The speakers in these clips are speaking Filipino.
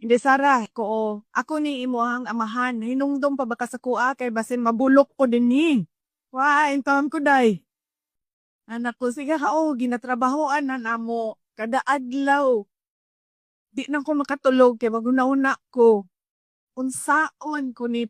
Hindi Sara, ko ako ni imuhang amahan. Hinungdom pa ba ka sa kuha kay basin mabulok ko din ni. Wa, intam ko day. Anak ko, sige ka, ginatrabahoan na namo. Kada adlaw. Di na ko makatulog kay maguna-una ko. Unsaon ko ni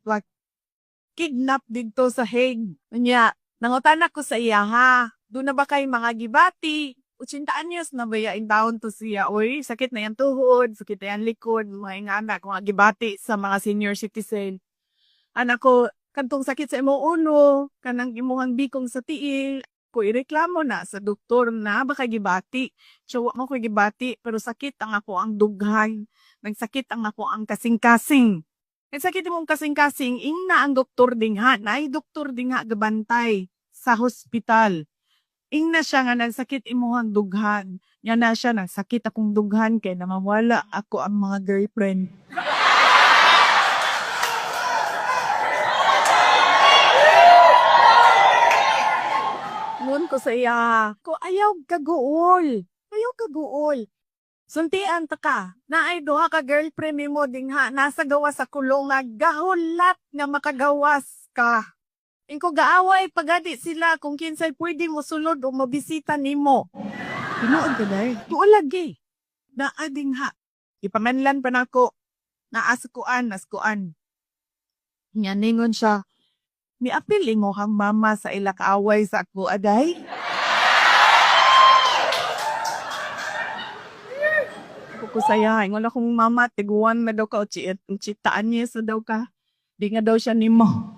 kidnap dito sa Hague. Unya, nangutan ako sa iya ha. Doon na ba kay mga gibati? 80 anyos na ba in down to siya? Uy, sakit na yan tuhod, sakit na yan likod, mga anak, mga gibati sa mga senior citizen. Anak ko, kantong sakit sa imong ulo, kanang imong bikong sa tiil, ko ireklamo na sa doktor na baka gibati. So, mo ko gibati, pero sakit ang ako ang dughay. Nagsakit ang ako ang kasing-kasing. Nagsakit mong kasing-kasing, ing na ang doktor dingha, na ay doktor dingha gabantay sa hospital. Ing na siya nga nagsakit imuhang dughan. Yan na siya, nagsakit akong dughan kay namawala ako ang mga girlfriend. Ngun ko sa iya, ko ayaw kaguol. Ayaw kaguol. Suntian ta ka, na ay duha ka girlfriend mo dingha, nasa gawas sa kulong nga gahulat nga makagawas ka. Ingko gaaway pagadi sila kung kinsay pwede mo sulod o mabisita nimo. Tinuod ka day? Tuo lagi. Naa dingha. Ipamanlan pa nako. Naaskuan, naskuan. Nyaningon siya. Miapil mo kang mama sa ila kaaway sa ako aday. Ako saya, ingon akong mama, tiguan na daw ka o chitaan niya sa daw ka. Di nga daw siya nimo.